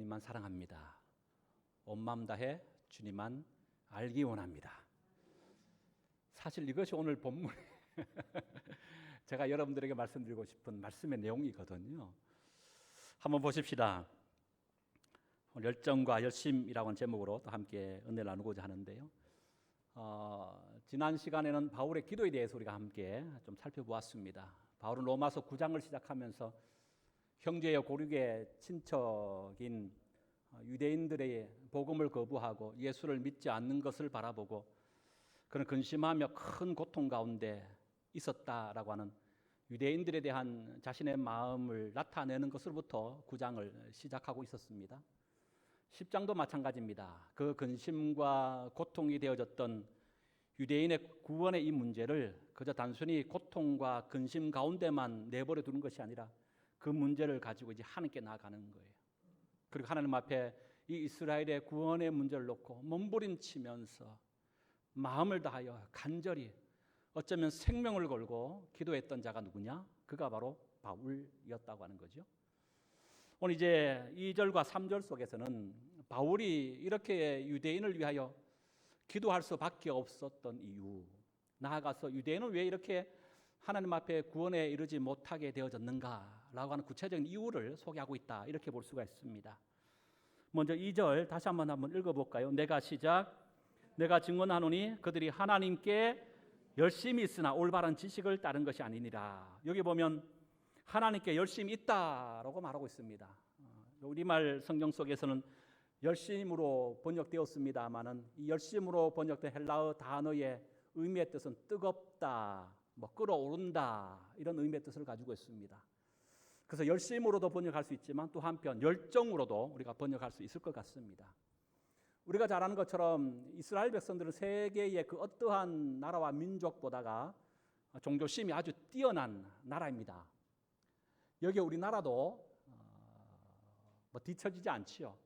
주님만 사랑합니다. 온 마음 다해 주님만 알기 원합니다. 사실 이것이 오늘 본문 제가 여러분들에게 말씀드리고 싶은 말씀의 내용이거든요. 한번 보십시다. 열정과 열심이라고 하는 제목으로 또 함께 은혜를 나누고자 하는데요. 지난 시간에는 바울의 기도에 대해서 우리가 함께 좀 살펴보았습니다. 바울은 로마서 9장을 시작하면서 형제여 고륙의 친척인 유대인들의 복음을 거부하고 예수를 믿지 않는 것을 바라보고 그는 근심하며 큰 고통 가운데 있었다라고 하는 유대인들에 대한 자신의 마음을 나타내는 것으로부터 9장을 시작하고 있었습니다. 10장도 마찬가지입니다. 그 근심과 고통이 되어졌던 유대인의 구원의 이 문제를 그저 단순히 고통과 근심 가운데만 내버려 두는 것이 아니라 그 문제를 가지고 이제 하나님께 나아가는 거예요. 그리고 하나님 앞에 이 이스라엘의 구원의 문제를 놓고 몸부림치면서 마음을 다하여 간절히 어쩌면 생명을 걸고 기도했던 자가 누구냐? 그가 바로 바울이었다고 하는 거죠. 오늘 이제 2절과 3절 속에서는 바울이 이렇게 유대인을 위하여 기도할 수밖에 없었던 이유, 나아가서 유대인은 왜 이렇게 하나님 앞에 구원에 이르지 못하게 되어졌는가라고 하는 구체적인 이유를 소개하고 있다, 이렇게 볼 수가 있습니다. 먼저 2절 다시 한번 읽어볼까요? 내가 증언하노니 그들이 하나님께 열심히 있으나 올바른 지식을 따른 것이 아니니라. 여기 보면 하나님께 열심히 있다라고 말하고 있습니다. 우리말 성경 속에서는 열심으로 번역되었습니다만은 이 열심으로 번역된 헬라어 단어의 의미의 뜻은 뜨겁다, 끓어오른다, 이런 의미의 뜻을 가지고 있습니다. 그래서 열심으로도 번역할 수 있지만 또 한편 열정으로도 우리가 번역할 수 있을 것 같습니다. 우리가 잘 아는 것처럼 이스라엘 백성들은 세계의 그 어떠한 나라와 민족보다가 종교심이 아주 뛰어난 나라입니다. 여기에 우리나라도 뒤처지지 않지요.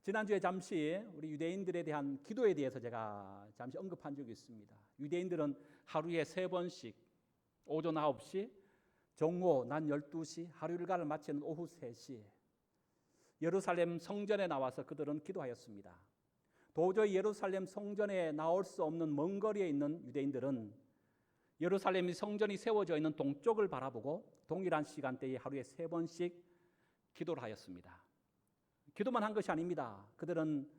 지난주에 잠시 우리 유대인들에 대한 기도에 대해서 제가 잠시 언급한 적이 있습니다. 유대인들은 하루에 3번씩 오전 9시, 정오 낮 12시, 하루 일과를 마치는 오후 3시 예루살렘 성전에 나와서 그들은 기도하였습니다. 도저히 예루살렘 성전에 나올 수 없는 먼 거리에 있는 유대인들은 예루살렘 성전이 세워져 있는 동쪽을 바라보고 동일한 시간대에 하루에 3번씩 기도를 하였습니다. 기도만 한 것이 아닙니다. 그들은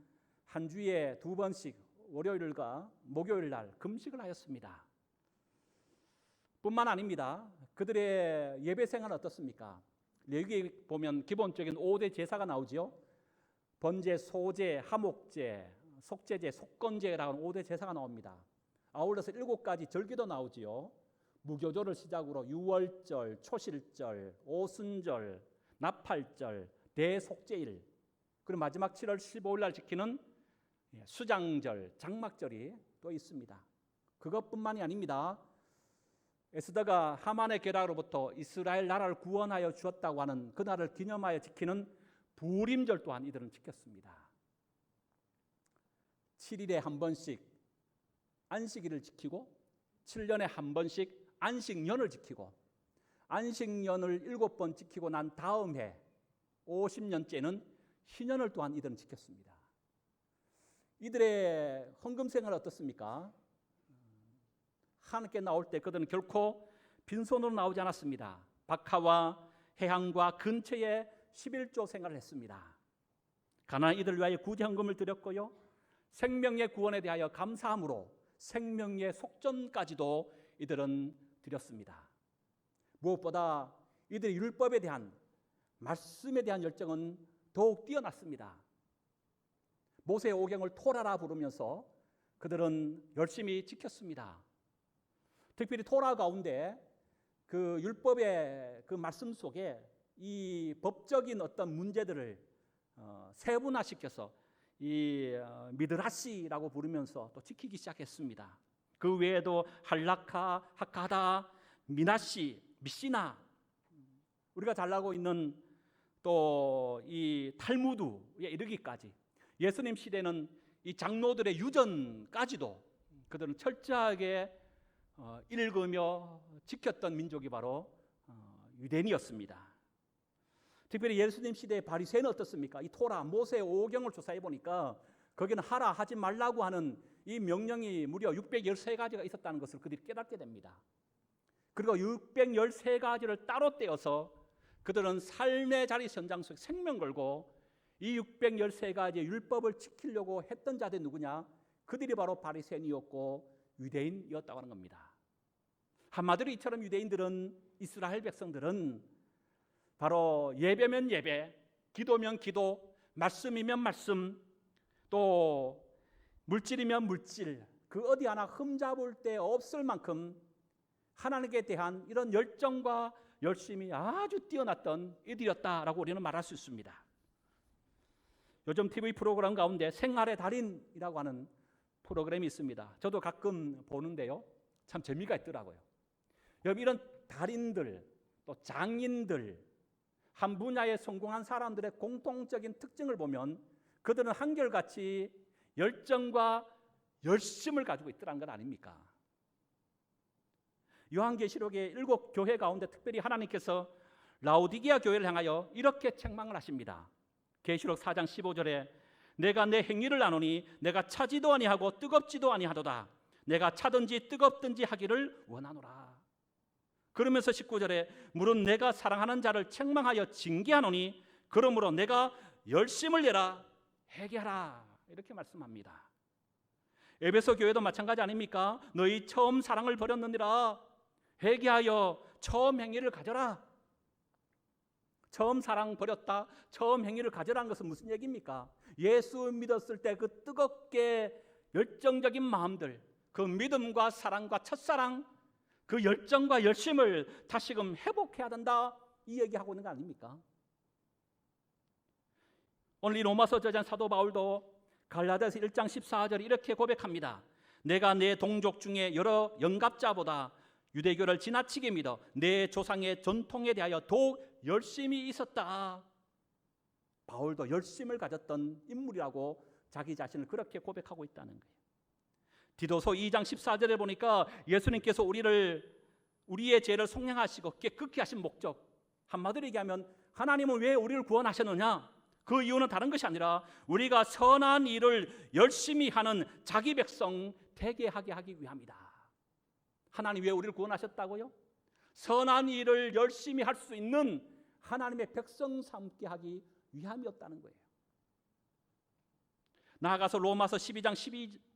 한 주에 2번씩 월요일과 목요일 날 금식을 하였습니다. 뿐만 아닙니다. 그들의 예배 생활은 어떻습니까? 여기 보면 기본적인 5대 제사가 나오지요. 번제, 소제, 하목제, 속제제, 속건제라고 하는 5대 제사가 나옵니다. 아울러서 7가지 절기도 나오지요. 무교조를 시작으로 유월절, 초실절, 오순절, 나팔절, 대속제일, 그리고 마지막 7월 15일 날 지키는 수장절, 장막절이 또 있습니다. 그것뿐만이 아닙니다. 에스더가 하만의 계략으로부터 이스라엘 나라를 구원하여 주었다고 하는 그날을 기념하여 지키는 부림절 또한 이들은 지켰습니다. 7일에 한 번씩 안식일을 지키고 7년에 한 번씩 안식년을 지키고 안식년을 7번 지키고 난 다음 해 50년째는 희년을 또한 이들은 지켰습니다. 이들의 헌금 생활은 어떻습니까? 하나님께 나올 때 그들은 결코 빈손으로 나오지 않았습니다. 박하와 해향과 근처에 11조 생활을 했습니다. 가난한 이들을 위하여 구제 헌금을 드렸고요, 생명의 구원에 대하여 감사함으로 생명의 속전까지도 이들은 드렸습니다. 무엇보다 이들의 율법에 대한, 말씀에 대한 열정은 더욱 뛰어났습니다. 모세의 오경을 토라라 부르면서 그들은 열심히 지켰습니다. 특별히 토라 가운데 그 율법의 그 말씀 속에 이 법적인 어떤 문제들을 세분화시켜서 이 미드라시라고 부르면서 또 지키기 시작했습니다. 그 외에도 할라카, 하카다, 미나시, 미시나, 우리가 잘 알고 있는 또 이 탈무드에 이르기까지 예수님 시대는 이 장로들의 유전까지도 그들은 철저하게 읽으며 지켰던 민족이 바로 유대인이었습니다. 특별히 예수님 시대의 바리새인은 어떻습니까? 이 토라 모세 오경을 조사해 보니까 거기는 하라 하지 말라고 하는 이 명령이 무려 613가지가 있었다는 것을 그들이 깨닫게 됩니다. 그리고 613가지를 따로 떼어서 그들은 삶의 자리 현장 속에 생명 걸고 이 613가지의 율법을 지키려고 했던 자들이 누구냐? 그들이 바로 바리새인이었고 유대인이었다고 하는 겁니다. 한마디로 이처럼 유대인들은, 이스라엘 백성들은 바로 예배면 예배, 기도면 기도, 말씀이면 말씀, 또 물질이면 물질, 그 어디 하나 흠잡을 데 없을 만큼 하나님께 대한 이런 열정과 열심이 아주 뛰어났던 이들이었다라고 우리는 말할 수 있습니다. 요즘 TV 프로그램 가운데 생활의 달인이라고 하는 프로그램이 있습니다. 저도 가끔 보는데요, 참 재미가 있더라고요. 여러분, 이런 달인들, 또 장인들, 한 분야에 성공한 사람들의 공통적인 특징을 보면 그들은 한결같이 열정과 열심을 가지고 있더라는 것 아닙니까? 요한계시록의 7 교회 가운데 특별히 하나님께서 라오디게아 교회를 향하여 이렇게 책망을 하십니다. 계시록 4장 15절에 내가 내 행위를 아노니 내가 차지도 아니하고 뜨겁지도 아니하도다. 내가 차든지 뜨겁든지 하기를 원하노라. 그러면서 19절에 물은 내가 사랑하는 자를 책망하여 징계하노니 그러므로 내가 열심을 내라 회개하라. 이렇게 말씀합니다. 에베소 교회도 마찬가지 아닙니까? 너희 처음 사랑을 버렸느니라 회개하여 처음 행위를 가져라. 처음 사랑 버렸다, 처음 행위를 가져라는 것은 무슨 얘기입니까? 예수 믿었을 때 그 뜨겁게 열정적인 마음들, 그 믿음과 사랑과 첫사랑, 그 열정과 열심을 다시금 회복해야 된다, 이 얘기하고 있는 거 아닙니까? 오늘 이 로마서 저자 사도 바울도 갈라디아서 1장 14절에 이렇게 고백합니다. 내가 내 동족 중에 여러 영갑자보다 유대교를 지나치게 믿어 내 조상의 전통에 대하여 더욱 열심히 있었다. 바울도 열심을 가졌던 인물이라고 자기 자신을 그렇게 고백하고 있다는 거예요. 디도서 2장 14절에 보니까 예수님께서 우리의 죄를 속량하시고 깨끗게 하신 목적, 한마디로 얘기하면 하나님은 왜 우리를 구원하셨느냐? 그 이유는 다른 것이 아니라 우리가 선한 일을 열심히 하는 자기 백성 되게 하게 하기 위함이다. 하나님 왜 우리를 구원하셨다고요? 선한 일을 열심히 할 수 있는 하나님의 백성 삼게 하기 위함이었다는 거예요. 나아가서 로마서 12장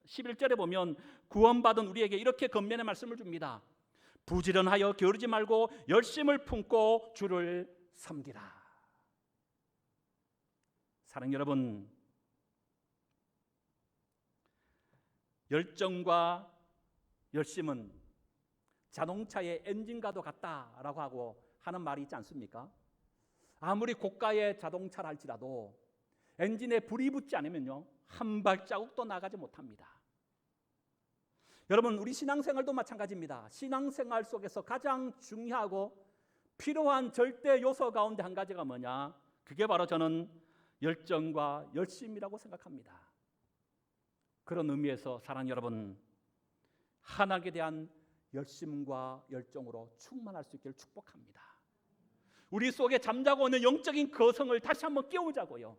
11절에 보면 구원받은 우리에게 이렇게 권면의 말씀을 줍니다. 부지런하여 게으르지 말고 열심을 품고 주를 섬기라. 사랑하는 여러분, 열정과 열심은 자동차의 엔진과도 같다라고 하고 하는 말이 있지 않습니까? 아무리 고가의 자동차라 할지라도 엔진에 불이 붙지 않으면요, 한 발자국도 나가지 못합니다. 여러분, 우리 신앙생활도 마찬가지입니다. 신앙생활 속에서 가장 중요하고 필요한 절대 요소 가운데 한 가지가 뭐냐? 그게 바로 저는 열정과 열심이라고 생각합니다. 그런 의미에서 사랑하는 여러분, 하나님에 대한 열심과 열정으로 충만할 수 있기를 축복합니다. 우리 속에 잠자고 있는 영적인 거성을 다시 한번 깨우자고요.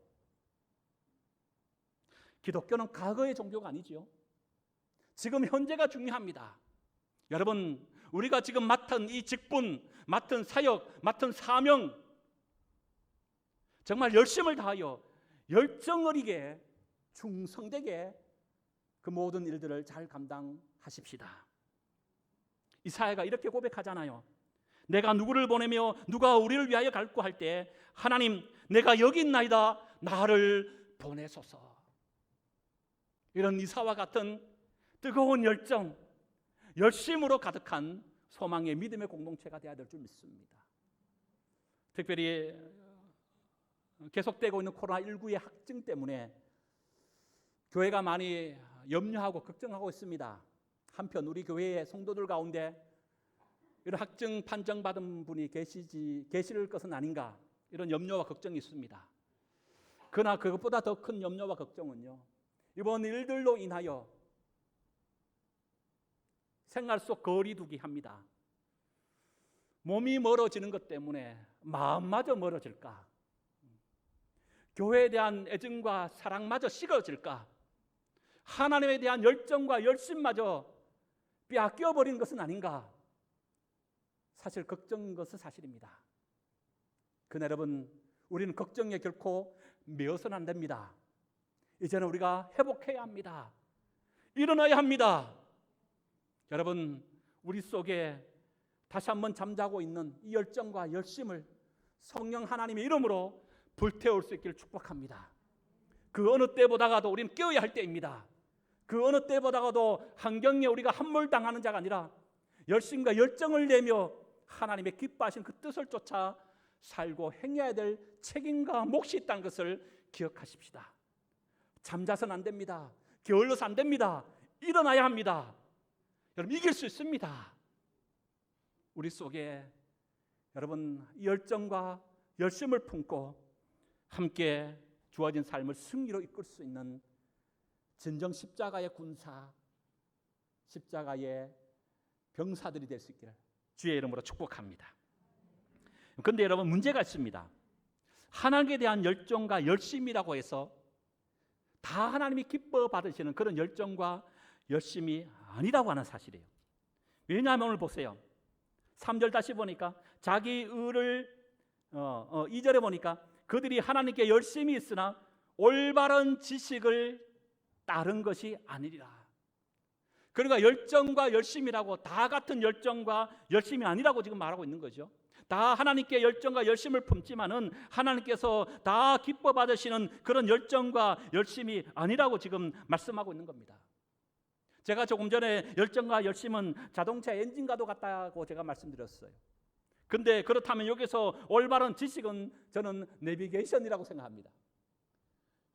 기독교는 과거의 종교가 아니지요. 지금 현재가 중요합니다. 여러분, 우리가 지금 맡은 이 직분, 맡은 사역, 맡은 사명, 정말 열심을 다하여 열정 어리게 충성되게 그 모든 일들을 잘 감당하십시다. 이사야가 이렇게 고백하잖아요. 내가 누구를 보내며 누가 우리를 위하여 갈고 할 때 하나님, 내가 여기 있나이다, 나를 보내소서. 이런 이사와 같은 뜨거운 열정, 열심으로 가득한 소망의 믿음의 공동체가 되어야 될 줄 믿습니다. 특별히 계속되고 있는 코로나19의 확증 때문에 교회가 많이 염려하고 걱정하고 있습니다. 한편 우리 교회의 성도들 가운데 이런 확증 판정받은 분이 계실 것은 아닌가, 이런 염려와 걱정이 있습니다. 그러나 그것보다 더 큰 염려와 걱정은요, 이번 일들로 인하여 생활 속 거리두기 합니다. 몸이 멀어지는 것 때문에 마음마저 멀어질까, 교회에 대한 애정과 사랑마저 식어질까? 하나님에 대한 열정과 열심마저 빼앗겨 버린 것은 아닌가? 사실 걱정인 것은 사실입니다. 그러나 여러분, 우리는 걱정에 결코 매여서는 안 됩니다. 이제는 우리가 회복해야 합니다. 일어나야 합니다. 여러분, 우리 속에 다시 한번 잠자고 있는 이 열정과 열심을 성령 하나님의 이름으로 불태울 수 있기를 축복합니다. 그 어느 때보다도 우리는 깨어야 할 때입니다. 그 어느 때보다도 환경에 우리가 함몰당하는 자가 아니라 열심과 열정을 내며 하나님의 기뻐하신 그 뜻을 쫓아 살고 행해야 될 책임과 몫이 있다는 것을 기억하십시다. 잠자서는 안 됩니다. 게을러서 안 됩니다. 일어나야 합니다. 여러분, 이길 수 있습니다. 우리 속에 여러분 열정과 열심을 품고 함께 주어진 삶을 승리로 이끌 수 있는 진정 십자가의 군사, 십자가의 병사들이 될 수 있기를 주의 이름으로 축복합니다. 그런데 여러분, 문제가 있습니다. 하나님에 대한 열정과 열심이라고 해서 다 하나님이 기뻐 받으시는 그런 열정과 열심이 아니라고 하는 사실이에요. 왜냐하면 오늘 보세요. 3절 다시 보니까 자기 의를 2절에 보니까 그들이 하나님께 열심히 있으나 올바른 지식을 따른 것이 아니리라. 그러니까 열정과 열심이라고 다 같은 열정과 열심이 아니라고 지금 말하고 있는 거죠. 다 하나님께 열정과 열심을 품지만은 하나님께서 다 기뻐 받으시는 그런 열정과 열심이 아니라고 지금 말씀하고 있는 겁니다. 제가 조금 전에 열정과 열심은 자동차 엔진과도 같다고 제가 말씀드렸어요. 근데 그렇다면 여기서 올바른 지식은 저는 내비게이션이라고 생각합니다.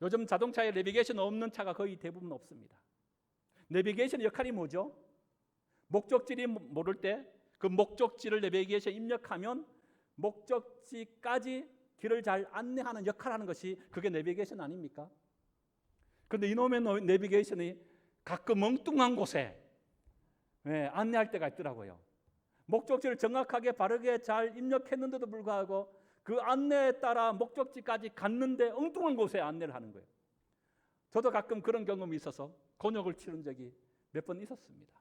요즘 자동차에 내비게이션 없는 차가 거의 대부분 없습니다. 내비게이션의 역할이 뭐죠? 목적지를 모를 때 그 목적지를 내비게이션에 입력하면 목적지까지 길을 잘 안내하는 역할을 하는 것이 그게 내비게이션 아닙니까? 그런데 이놈의 내비게이션이 가끔 엉뚱한 곳에 안내할 때가 있더라고요. 목적지를 정확하게 바르게 잘 입력했는데도 불구하고 그 안내에 따라 목적지까지 갔는데 엉뚱한 곳에 안내를 하는 거예요. 저도 가끔 그런 경험이 있어서 곤욕을 치른 적이 몇 번 있었습니다.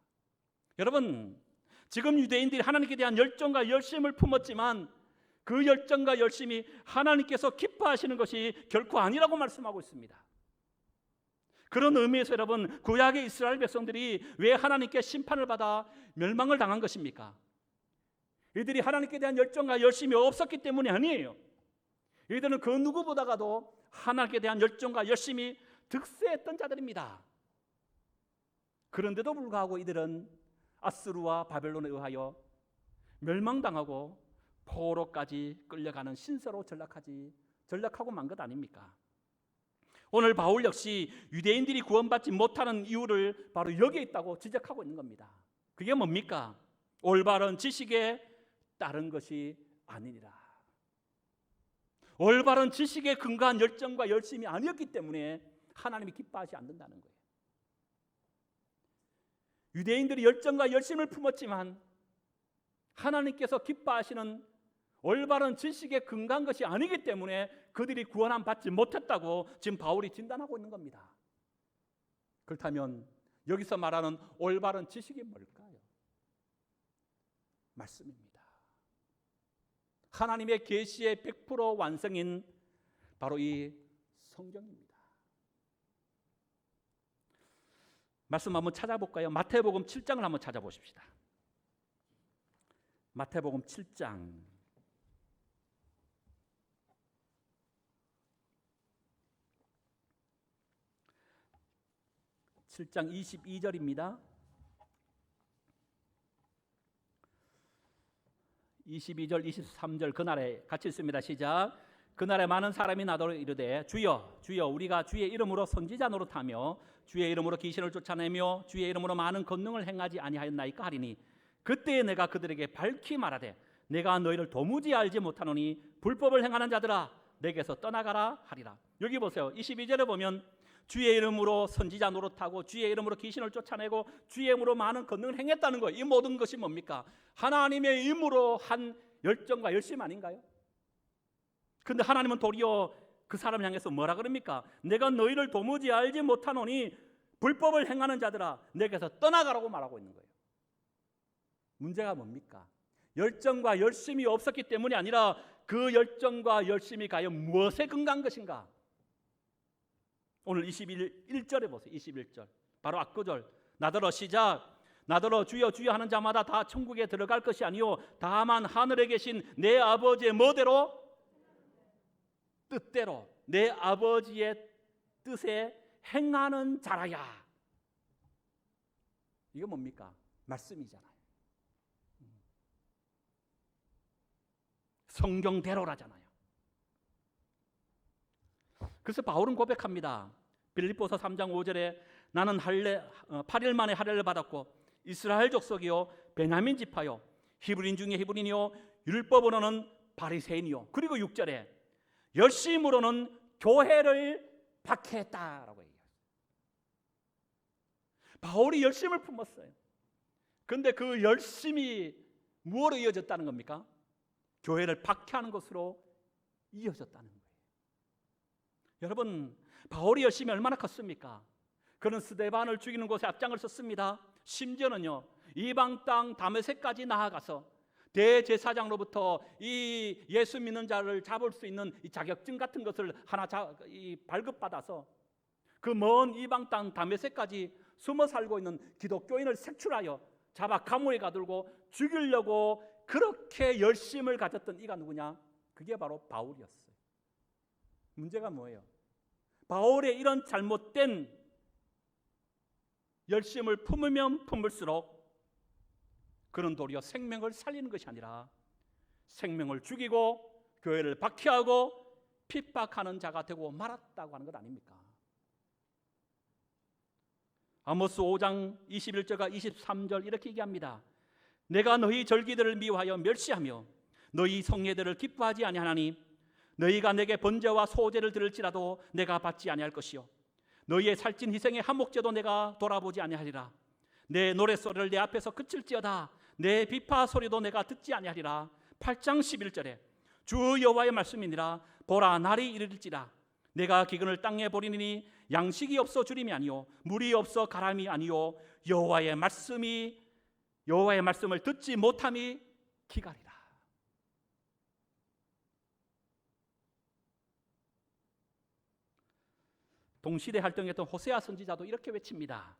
여러분, 지금 유대인들이 하나님께 대한 열정과 열심을 품었지만 그 열정과 열심이 하나님께서 기뻐하시는 것이 결코 아니라고 말씀하고 있습니다. 그런 의미에서 여러분, 구약의 이스라엘 백성들이 왜 하나님께 심판을 받아 멸망을 당한 것입니까? 이들이 하나님께 대한 열정과 열심이 없었기 때문이 아니에요. 이들은 그 누구보다도 하나님께 대한 열정과 열심이 득세했던 자들입니다. 그런데도 불구하고 이들은 아스루와 바벨론에 의하여 멸망당하고 포로까지 끌려가는 신세로 전락하고 만 것 아닙니까? 오늘 바울 역시 유대인들이 구원받지 못하는 이유를 바로 여기에 있다고 지적하고 있는 겁니다. 그게 뭡니까? 올바른 지식에 따른 것이 아니니라. 올바른 지식에 근거한 열정과 열심이 아니었기 때문에 하나님이 기뻐하지 않는다는 거예요. 유대인들이 열정과 열심을 품었지만 하나님께서 기뻐하시는 올바른 지식에 근거한 것이 아니기 때문에 그들이 구원함 받지 못했다고 지금 바울이 진단하고 있는 겁니다. 그렇다면 여기서 말하는 올바른 지식이 뭘까요? 말씀입니다. 하나님의 계시의 100% 완성인 바로 이 성경입니다. 말씀 한번 찾아볼까요? 마태복음 7장을 한번 찾아보십시다. 마태복음 7장 22절입니다. 22절 23절 그날에 같이 읽습니다. 시작. 그날에 많은 사람이 나더러 이르되 주여 주여 우리가 주의 이름으로 선지자 노릇하며 주의 이름으로 귀신을 쫓아내며 주의 이름으로 많은 권능을 행하지 아니하였나이까 하리니 그때에 내가 그들에게 밝히 말하되 내가 너희를 도무지 알지 못하노니 불법을 행하는 자들아 내게서 떠나가라 하리라. 여기 보세요. 22절에 보면 주의 이름으로 선지자 노릇하고 주의 이름으로 귀신을 쫓아내고 주의 이름으로 많은 권능을 행했다는 거예요. 이 모든 것이 뭡니까? 하나님의 이름으로 한 열정과 열심 아닌가요? 그런데 하나님은 도리어 그 사람을 향해서 뭐라 그럽니까? 내가 너희를 도무지 알지 못하노니 불법을 행하는 자들아 내게서 떠나가라고 말하고 있는 거예요. 문제가 뭡니까? 열정과 열심이 없었기 때문이 아니라 그 열정과 열심이 과연 무엇에 근거한 것인가? 오늘 21절에 보세요. 21절 바로 앞구절 나더러 시작 나더러 주여 주여 하는 자마다 다 천국에 들어갈 것이 아니요 다만 하늘에 계신 내 아버지의 뭐대로? 뜻대로 내 아버지의 뜻에 행하는 자라야. 이거 뭡니까? 말씀이잖아요. 성경대로라잖아요. 그래서 바울은 고백합니다. 빌립보서 3장 5절에 나는 8일 만에 할례를 받았고 이스라엘 족속이요 베냐민 지파요 히브리인 중에 히브리인이요 율법으로는 바리새인이요. 그리고 6절에 열심으로는 교회를 박해했다라고 얘기해요. 바울이 열심을 품었어요. 그런데 그 열심이 무엇으로 이어졌다는 겁니까? 교회를 박해하는 것으로 이어졌다는 거예요. 여러분, 바울이 열심이 얼마나 컸습니까? 그는 스데반을 죽이는 곳에 앞장을 섰습니다. 심지어는요 이방 땅 다메섹까지 나아가서 대제사장으로부터 이 예수 믿는 자를 잡을 수 있는 이 자격증 같은 것을 하나 발급받아서 그 먼 이방 땅 다메섹까지 숨어 살고 있는 기독교인을 색출하여 잡아 감옥에 가두고 죽이려고 그렇게 열심을 가졌던 이가 누구냐? 그게 바로 바울이었어요. 문제가 뭐예요? 바울의 이런 잘못된 열심을 품으면 품을수록 그는 도리어 생명을 살리는 것이 아니라 생명을 죽이고 교회를 박해하고 핍박하는 자가 되고 말았다고 하는 것 아닙니까? 아모스 5장 21절과 23절 이렇게 얘기합니다. 내가 너희 절기들을 미워하여 멸시하며 너희 성례들을 기뻐하지 아니하나니 너희가 내게 번제와 소제를 드릴지라도 내가 받지 아니할 것이요 너희의 살찐 희생의 한목제도 내가 돌아보지 아니하리라. 내 노랫소리를 내 앞에서 그칠지어다 내 비파 소리도 내가 듣지 아니하리라. 8장 11절에 주 여호와의 말씀이니라. 보라 날이 이르릴지라 내가 기근을 땅에 버리니 양식이 없어 주림이 아니요 물이 없어 가람이 아니요 여호와의 말씀을 듣지 못함이 기갈이라. 동시대 활동했던 호세아 선지자도 이렇게 외칩니다.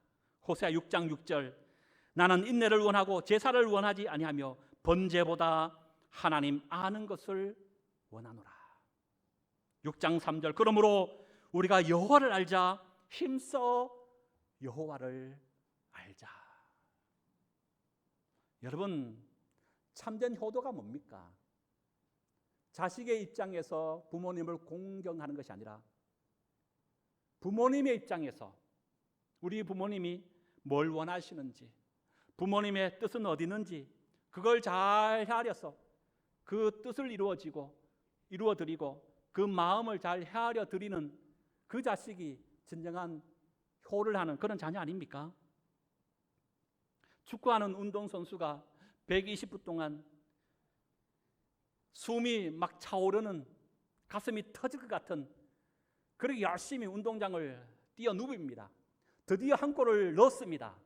호세아 6장 6절 나는 인내를 원하고 제사를 원하지 아니하며 번제보다 하나님 아는 것을 원하노라. 6장 3절 그러므로 우리가 여호와를 알자 힘써 여호와를 알자. 여러분, 참된 효도가 뭡니까? 자식의 입장에서 부모님을 공경하는 것이 아니라 부모님의 입장에서 우리 부모님이 뭘 원하시는지 부모님의 뜻은 어디 있는지 그걸 잘 헤아려서 그 뜻을 이루어드리고 그 마음을 잘 헤아려 드리는 그 자식이 진정한 효를 하는 그런 자녀 아닙니까? 축구하는 운동선수가 120분 동안 숨이 막 차오르는 가슴이 터질 것 같은 그렇게 열심히 운동장을 뛰어눕습니다. 드디어 한 골을 넣었습니다.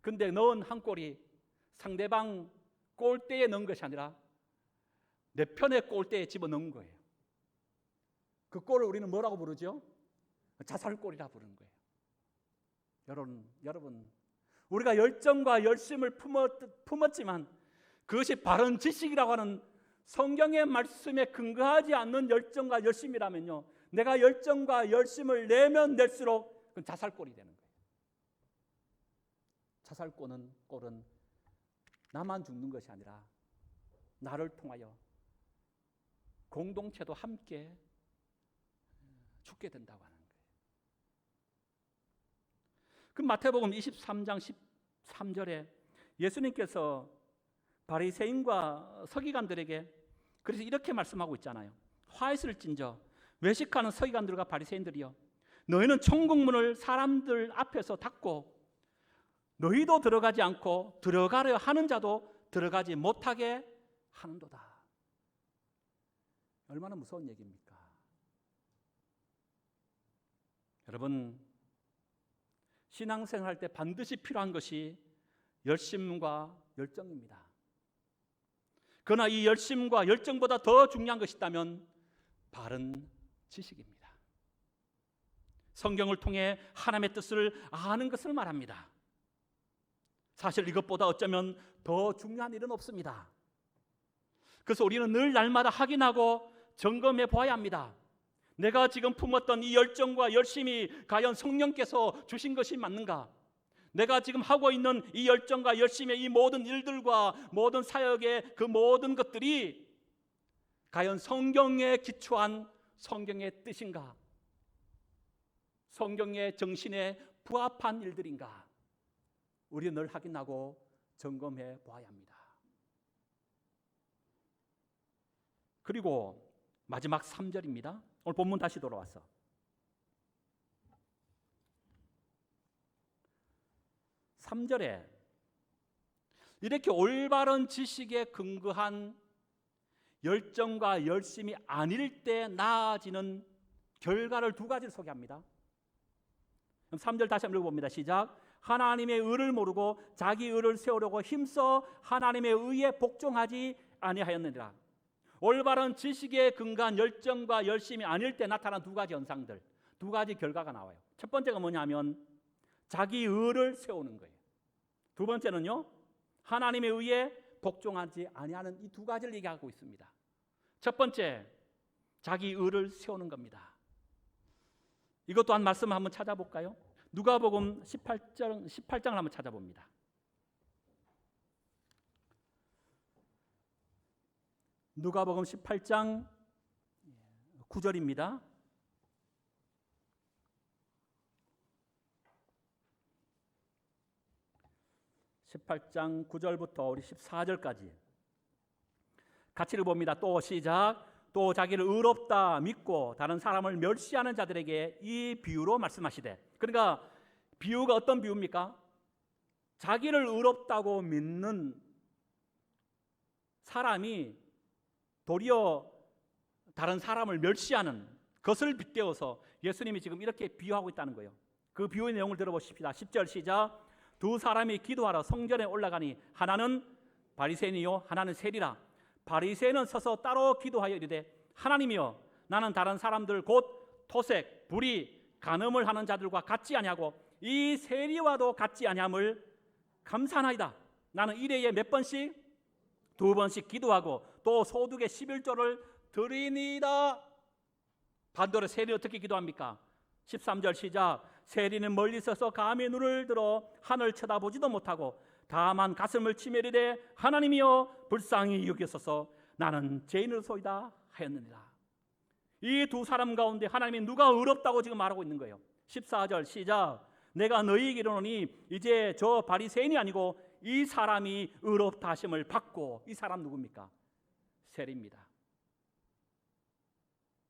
근데 넣은 한 골이 상대방 골대에 넣은 것이 아니라 내 편의 골대에 집어넣은 거예요. 그 골을 우리는 뭐라고 부르죠? 자살골이라 부르는 거예요. 여러분 우리가 열정과 열심을 품었지만 그것이 바른 지식이라고 하는 성경의 말씀에 근거하지 않는 열정과 열심이라면요 내가 열정과 열심을 내면 낼수록 그건 자살골이 되는 거예요. 자살골은 나만 죽는 것이 아니라 나를 통하여 공동체도 함께 죽게 된다고 하는 거예요. 그 마태복음 23장 13절에 예수님께서 바리새인과 서기관들에게 그래서 이렇게 말씀하고 있잖아요. 화있을진저 외식하는 서기관들과 바리새인들이여 너희는 천국문을 사람들 앞에서 닫고 너희도 들어가지 않고 들어가려 하는 자도 들어가지 못하게 하는도다. 얼마나 무서운 얘기입니까? 여러분, 신앙생활 할 때 반드시 필요한 것이 열심과 열정입니다. 그러나 이 열심과 열정보다 더 중요한 것이 있다면 바른 지식입니다. 성경을 통해 하나님의 뜻을 아는 것을 말합니다. 사실 이것보다 어쩌면 더 중요한 일은 없습니다. 그래서 우리는 늘 날마다 확인하고 점검해 보아야 합니다. 내가 지금 품었던 이 열정과 열심이 과연 성령께서 주신 것이 맞는가? 내가 지금 하고 있는 이 열정과 열심의 이 모든 일들과 모든 사역의 그 모든 것들이 과연 성경에 기초한 성경의 뜻인가? 성경의 정신에 부합한 일들인가? 우리는 늘 확인하고 점검해 보아야 합니다. 그리고 마지막 3절입니다. 오늘 본문 다시 돌아와서 3절에 이렇게 올바른 지식에 근거한 열정과 열심이 아닐 때 나아지는 결과를 두 가지를 소개합니다. 그럼 3절 다시 한번 읽어봅니다. 시작. 하나님의 의를 모르고 자기 의를 세우려고 힘써 하나님의 의에 복종하지 아니하였느니라. 올바른 지식에 근거한 열정과 열심이 아닐 때 나타난 두 가지 현상들, 두 가지 결과가 나와요. 첫 번째가 뭐냐면 자기 의를 세우는 거예요. 두 번째는요, 하나님의 의에 복종하지 아니하는 이 두 가지를 얘기하고 있습니다. 첫 번째, 자기 의를 세우는 겁니다. 이것 또한 말씀을 한번 찾아볼까요? 누가복음 18장을 한번 찾아봅니다. 누가복음 18장 9절입니다. (18장 9절부터) 우리 14절까지 같이 읽어봅니다. 또 시작. 또 자기를 의롭다 믿고 다른 사람을 멸시하는 자들에게 이 비유로 말씀하시되. 그러니까 비유가 어떤 비유입니까? 자기를 의롭다고 믿는 사람이 도리어 다른 사람을 멸시하는 것을 빗대어서 예수님이 지금 이렇게 비유하고 있다는 거예요. 그 비유의 내용을 들어보십시다. 10절 시작. 두 사람이 기도하러 성전에 올라가니 하나는 바리새인이요 하나는 세리라. 바리새인은 서서 따로 기도하여 이르되 하나님이여 나는 다른 사람들 곧 토색, 불의, 간음을 하는 자들과 같지 아니하고 이 세리와도 같지 아니함을 감사하나이다. 나는 일회에 몇 번씩? 두 번씩 기도하고 또 소득의 11조를 드리니이다. 반대로 세리 어떻게 기도합니까? 13절 시작. 세리는 멀리 서서 감히 눈을 들어 하늘 쳐다보지도 못하고 다만 가슴을 치며 이르되 하나님이여 불쌍히 여기소서 나는 죄인으로소이다 하였느니라. 이 두 사람 가운데 하나님이 누가 의롭다고 지금 말하고 있는 거예요. 14절 시작. 내가 너희에게 이르노니 이제 저 바리새인이 아니고 이 사람이 의롭다 하심을 받고. 이 사람 누굽니까? 세리입니다.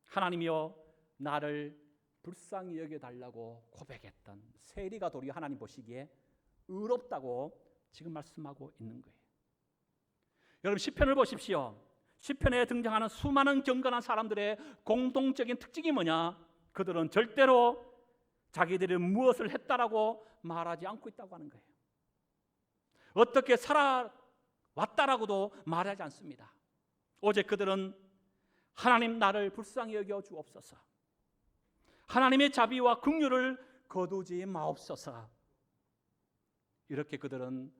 하나님이여 나를 불쌍히 여겨달라고 고백했던 세리가 도리어 하나님 보시기에 의롭다고 지금 말씀하고 있는 거예요. 여러분 시편을 보십시오. 시편에 등장하는 수많은 경건한 사람들의 공동적인 특징이 뭐냐? 그들은 절대로 자기들이 무엇을 했다라고 말하지 않고 있다고 하는 거예요. 어떻게 살아왔다라고도 말하지 않습니다. 오직 그들은 하나님 나를 불쌍히 여겨 주옵소서, 하나님의 자비와 긍휼을 거두지 마옵소서, 이렇게 그들은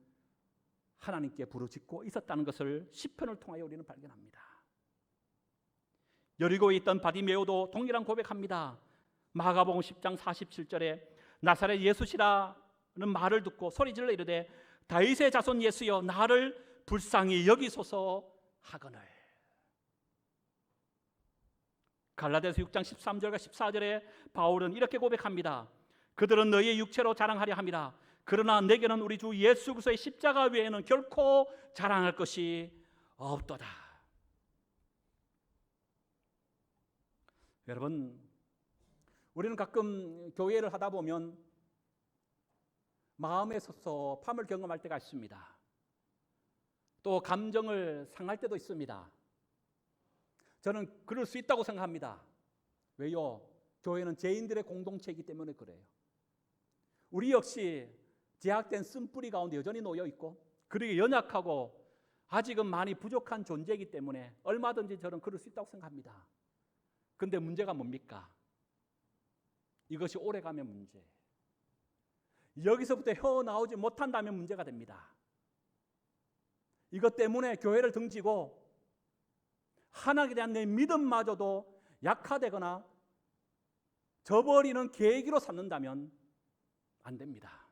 하나님께 부르짖고 있었다는 것을 시편을 통하여 우리는 발견합니다. 여리고에 있던 바디메오도 동일한 고백합니다. 마가복음 10장 47절에 나사렛 예수시라는 말을 듣고 소리질러 이르되 다윗의 자손 예수여 나를 불쌍히 여기소서 하거늘. 갈라디아서 6장 13절과 14절에 바울은 이렇게 고백합니다. 그들은 너희의 육체로 자랑하려 함이라. 그러나 내게는 우리 주 예수 그리스도의 십자가 외에는 결코 자랑할 것이 없도다. 여러분, 우리는 가끔 교회를 하다 보면 마음의 섭섭함을 경험할 때가 있습니다. 또 감정을 상할 때도 있습니다. 저는 그럴 수 있다고 생각합니다. 왜요? 교회는 죄인들의 공동체이기 때문에 그래요. 우리 역시 제약된 쓴뿌리 가운데 여전히 놓여 있고, 그리고 연약하고 아직은 많이 부족한 존재이기 때문에 얼마든지 저는 그럴 수 있다고 생각합니다. 근데 문제가 뭡니까? 이것이 오래가면 문제예요. 여기서부터 헤어나오지 못한다면 문제가 됩니다. 이것 때문에 교회를 등지고 하나님에 대한 내 믿음마저도 약화되거나 저버리는 계기로 삼는다면 안 됩니다.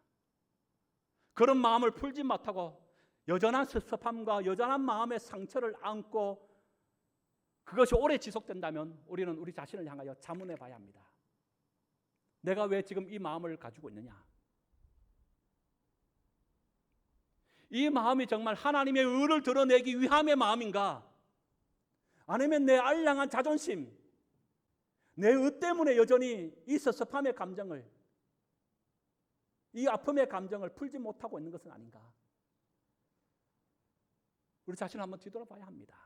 그런 마음을 풀지 못하고 여전한 섭섭함과 여전한 마음의 상처를 안고 그것이 오래 지속된다면 우리는 우리 자신을 향하여 자문해 봐야 합니다. 내가 왜 지금 이 마음을 가지고 있느냐? 이 마음이 정말 하나님의 의를 드러내기 위함의 마음인가? 아니면 내 알량한 자존심, 내 의 때문에 여전히 이 섭섭함의 감정을, 이 아픔의 감정을 풀지 못하고 있는 것은 아닌가? 우리 자신을 한번 뒤돌아봐야 합니다.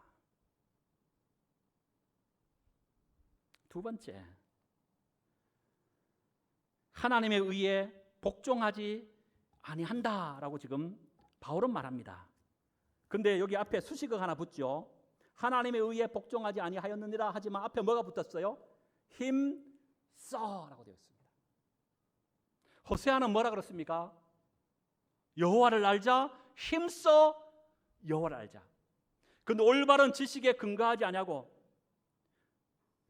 두 번째, 하나님의 의에 복종하지 아니한다라고 지금 바울은 말합니다. 근데 여기 앞에 수식어가 하나 붙죠. 하나님의 의에 복종하지 아니하였느니라 하지만 앞에 뭐가 붙었어요? 힘써라고 되어 있습니다. 호세아는 뭐라 그랬습니까? 여호와를 알자, 힘써 여호와를 알자. 근데 올바른 지식에 근거하지 아니하고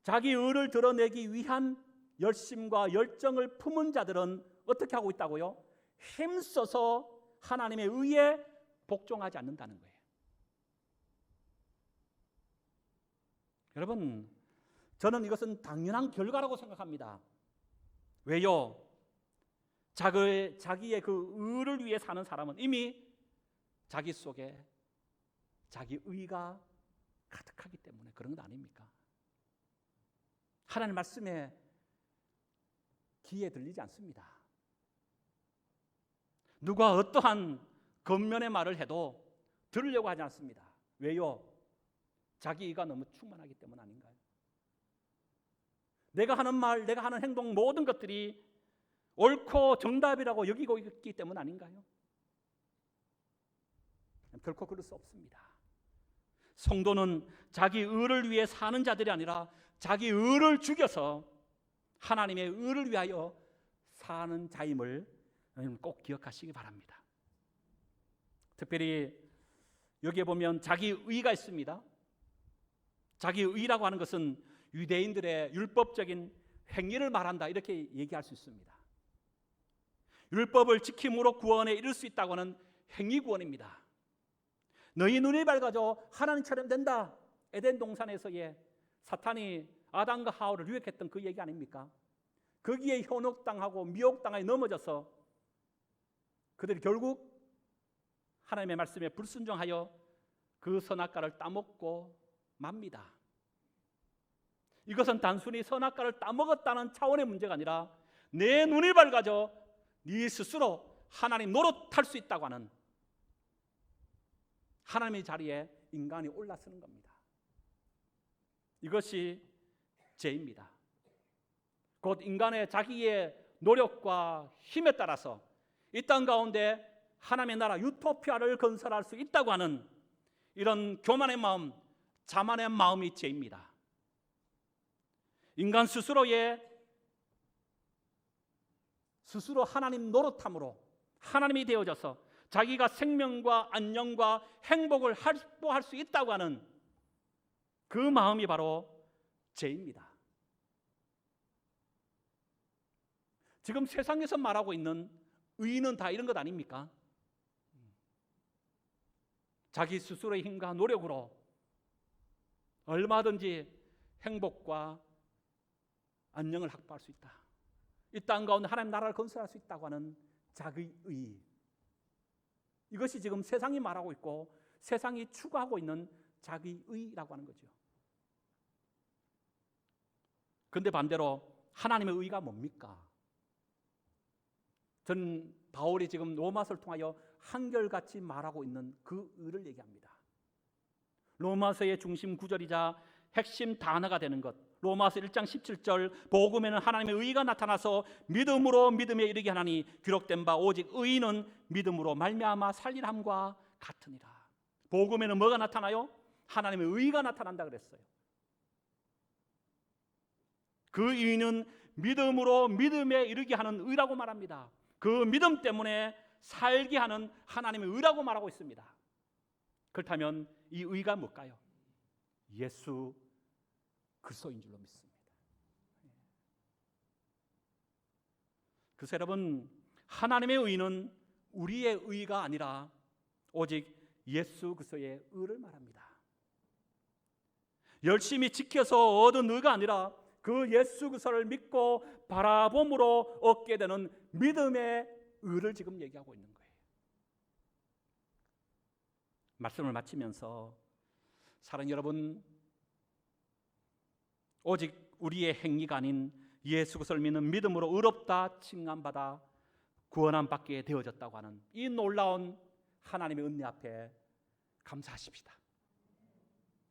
자기 의를 드러내기 위한 열심과 열정을 품은 자들은 어떻게 하고 있다고요? 힘써서 하나님의 의에 복종하지 않는다는 거예요. 여러분, 저는 이것은 당연한 결과라고 생각합니다. 왜요? 자기의 그 의를 위해 사는 사람은 이미 자기 속에 자기 의가 가득하기 때문에 그런 것 아닙니까? 하나님 말씀에 귀에 들리지 않습니다. 누가 어떠한 겉면의 말을 해도 들으려고 하지 않습니다. 왜요? 자기 의가 너무 충만하기 때문 아닌가요? 내가 하는 말, 내가 하는 행동 모든 것들이 옳고 정답이라고 여기고 있기 때문 아닌가요? 결코 그럴 수 없습니다. 성도는 자기 의를 위해 사는 자들이 아니라 자기 의를 죽여서 하나님의 의를 위하여 사는 자임을 꼭 기억하시기 바랍니다. 특별히 여기에 보면 자기 의가 있습니다. 자기 의라고 하는 것은 유대인들의 율법적인 행위를 말한다, 이렇게 얘기할 수 있습니다. 율법을 지킴으로 구원에 이를 수 있다고 하는 행위 구원입니다. 너희 눈이 밝아져 하나님처럼 된다. 에덴 동산에서의 사탄이 아담과 하와를 유혹했던 그 얘기 아닙니까? 거기에 현혹당하고 미혹당하여 넘어져서 그들이 결국 하나님의 말씀에 불순종하여 그 선악과를 따먹고 맙니다. 이것은 단순히 선악과를 따먹었다는 차원의 문제가 아니라 내 눈이 밝아져 네 스스로 하나님 노릇할 수 있다고 하는 하나님의 자리에 인간이 올라서는 겁니다. 이것이 죄입니다. 곧 인간의 자기의 노력과 힘에 따라서 이 땅 가운데 하나님의 나라 유토피아를 건설할 수 있다고 하는 이런 교만의 마음, 자만의 마음이 죄입니다. 인간 스스로 하나님 노릇함으로 하나님이 되어져서 자기가 생명과 안녕과 행복을 확보할 수 있다고 하는 그 마음이 바로 죄입니다. 지금 세상에서 말하고 있는 의는 다 이런 것 아닙니까? 자기 스스로의 힘과 노력으로 얼마든지 행복과 안녕을 확보할 수 있다. 이 땅 가운데 하나님 나라를 건설할 수 있다고 하는 자기 의. 이것이 지금 세상이 말하고 있고 세상이 추구하고 있는 자기 의라고 하는 거죠. 그런데 반대로 하나님의 의가 뭡니까? 전 바울이 지금 로마서를 통하여 한결같이 말하고 있는 그 의를 얘기합니다. 로마서의 중심 구절이자 핵심 단어가 되는 것, 로마서 1장 17절 복음에는 하나님의 의가 나타나서 믿음으로 믿음에 이르게 하나니 기록된 바 오직 의인은 믿음으로 말미암아 살리람과 같으니라. 복음에는 뭐가 나타나요? 하나님의 의가 나타난다 그랬어요. 그 의인은 믿음으로 믿음에 이르게 하는 의라고 말합니다. 그 믿음 때문에 살게 하는 하나님의 의라고 말하고 있습니다. 그렇다면 이 의가 뭘까요? 예수 그리스도인 줄로 믿습니다. 그래서 여러분, 하나님의 의는 우리의 의가 아니라 오직 예수 그리스도의 의를 말합니다. 열심히 지켜서 얻은 의가 아니라 그 예수 그리스도를 믿고 바라봄으로 얻게 되는 믿음의 의를 지금 얘기하고 있는 거예요. 말씀을 마치면서 사랑하는 여러분, 오직 우리의 행위가 아닌 예수 그리스도를 믿는 믿음으로 의롭다 칭함받아 구원함 받게 되어졌다고 하는 이 놀라운 하나님의 은혜 앞에 감사하십시다.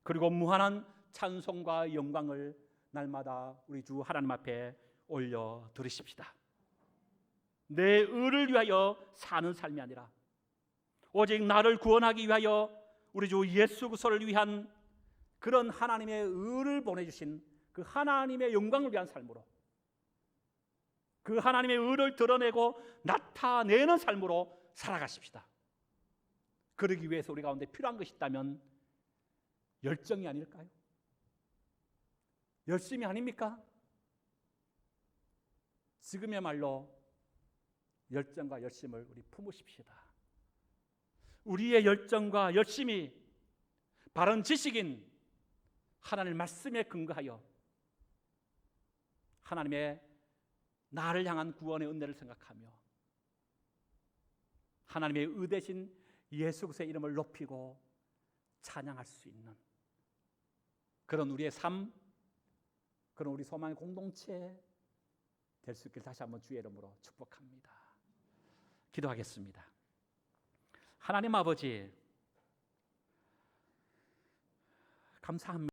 그리고 무한한 찬송과 영광을 날마다 우리 주 하나님 앞에 올려 드리십시다. 내 의를 위하여 사는 삶이 아니라 오직 나를 구원하기 위하여 우리 주 예수 그리스도를 위한 그런 하나님의 의를 보내주신 그 하나님의 영광을 위한 삶으로, 그 하나님의 의를 드러내고 나타내는 삶으로 살아가십시다. 그러기 위해서 우리 가운데 필요한 것이 있다면 열정이 아닐까요? 열심이 아닙니까? 지금의말로 열정과 열심을 우리 품으십시다. 우리의 열정과 열심이 바른 지식인 하나님의 말씀에 근거하여 하나님의 나를 향한 구원의 은혜를 생각하며 하나님의 의 대신 예수 그리스도의 이름을 높이고 찬양할 수 있는 그런 우리의 삶, 그런 우리 소망의 공동체 될 수 있길 다시 한번 주의 이름으로 축복합니다. 기도하겠습니다. 하나님 아버지, 감사합니다.